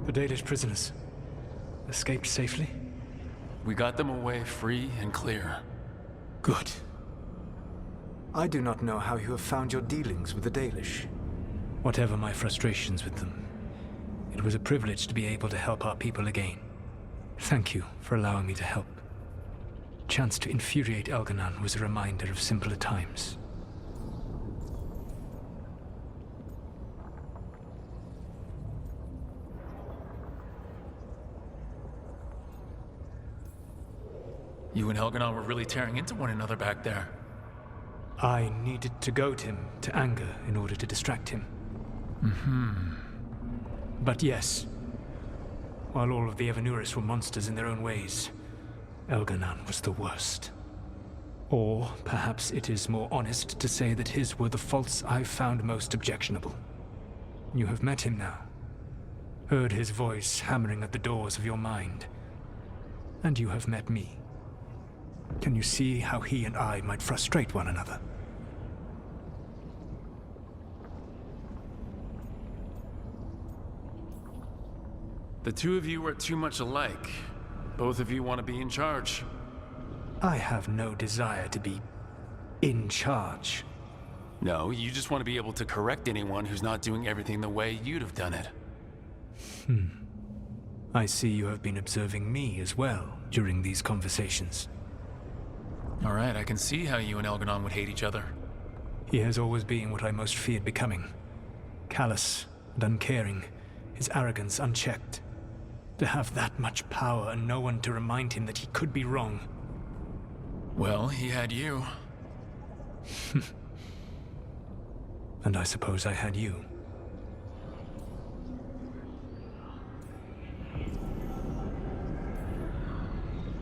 The Dalish prisoners escaped safely? We got them away free and clear. Good. I do not know how you have found your dealings with the Dalish. Whatever my frustrations with them, it was a privilege to be able to help our people again. Thank you for allowing me to help. Chance to infuriate Elganon was a reminder of simpler times. You and Elganon were really tearing into one another back there. I needed to goad him to anger in order to distract him. But yes, while all of the Evanuris were monsters in their own ways, Elganon was the worst. Or perhaps it is more honest to say that his were the faults I found most objectionable. You have met him now, heard his voice hammering at the doors of your mind, and you have met me. Can you see how he and I might frustrate one another? The two of you are too much alike. Both of you want to be in charge. I have no desire to be in charge. No, you just want to be able to correct anyone who's not doing everything the way you'd have done it. I see you have been observing me as well during these conversations. All right, I can see how you and Elganon would hate each other. He has always been what I most feared becoming. Callous and uncaring, his arrogance unchecked. To have that much power and no one to remind him that he could be wrong. Well, he had you. And I suppose I had you.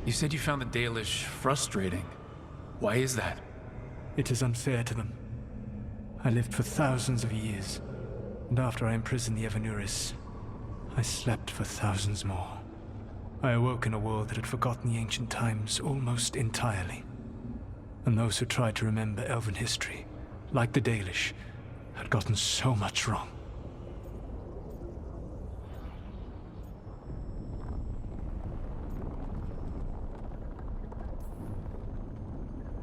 You said you found the Dalish frustrating. Why is that? It is unfair to them. I lived for thousands of years, and after I imprisoned the Evanuris, I slept for thousands more. I awoke in a world that had forgotten the ancient times almost entirely. And those who tried to remember Elven history, like the Dalish, had gotten so much wrong.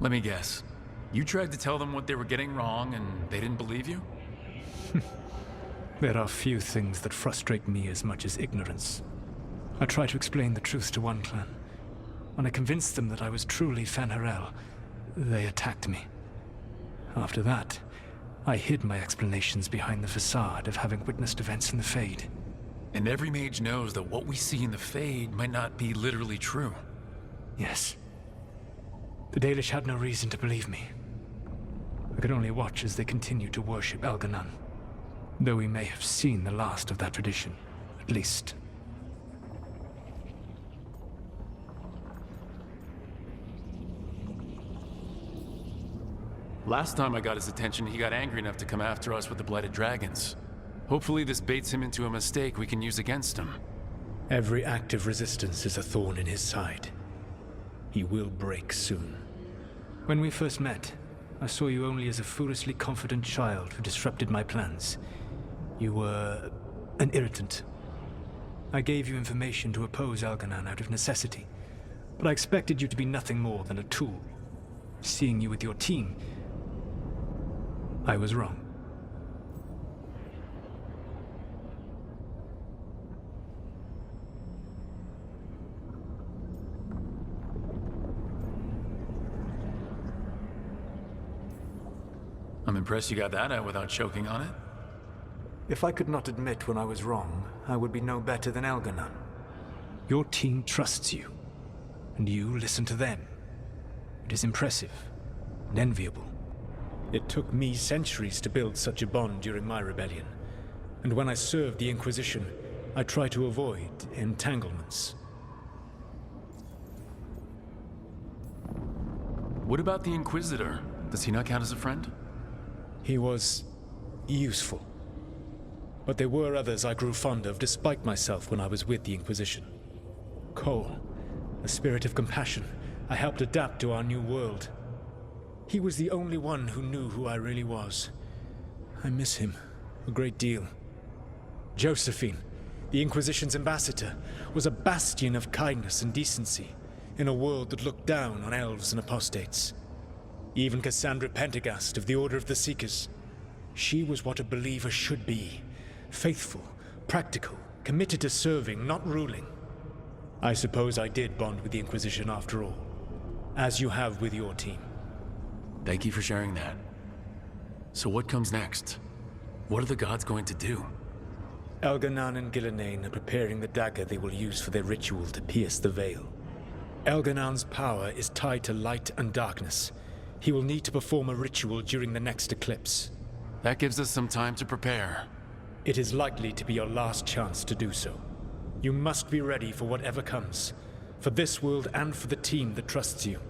Let me guess. You tried to tell them what they were getting wrong and they didn't believe you? There are few things that frustrate me as much as ignorance. I tried to explain the truth to one clan. When I convinced them that I was truly Fen'Harel, they attacked me. After that, I hid my explanations behind the facade of having witnessed events in the Fade. And every mage knows that what we see in the Fade might not be literally true. Yes. The Dalish had no reason to believe me. I could only watch as they continued to worship Elganon, though we may have seen the last of that tradition, at least. Last time I got his attention, he got angry enough to come after us with the Blighted Dragons. Hopefully this baits him into a mistake we can use against him. Every act of resistance is a thorn in his side. He will break soon. When we first met, I saw you only as a foolishly confident child who disrupted my plans. You were an irritant. I gave you information to oppose Elganon out of necessity, but I expected you to be nothing more than a tool. Seeing you with your team, I was wrong. I'm impressed you got that out without choking on it. If I could not admit when I was wrong, I would be no better than Elganon. Your team trusts you, and you listen to them. It is impressive and enviable. It took me centuries to build such a bond during my rebellion, and when I served the Inquisition, I tried to avoid entanglements. What about the Inquisitor? Does he not count as a friend? He was useful. But there were others I grew fond of despite myself when I was with the Inquisition. Cole, a spirit of compassion, I helped adapt to our new world. He was the only one who knew who I really was. I miss him a great deal. Josephine, The Inquisition's ambassador was a bastion of kindness and decency in a world that looked down on elves and apostates. Even Cassandra Pendergast of the Order of the Seekers. She was what a believer should be. Faithful, practical, committed to serving, not ruling. I suppose I did bond with the Inquisition after all, as you have with your team. Thank you for sharing that. So what comes next? What are the gods going to do? Elganan and Gillenane are preparing the dagger they will use for their ritual to pierce the veil. Elganan's power is tied to light and darkness. He will need to perform a ritual during the next eclipse. That gives us some time to prepare. It is likely to be your last chance to do so. You must be ready for whatever comes, for this world and for the team that trusts you.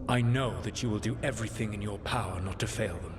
I know that you will do everything in your power not to fail them.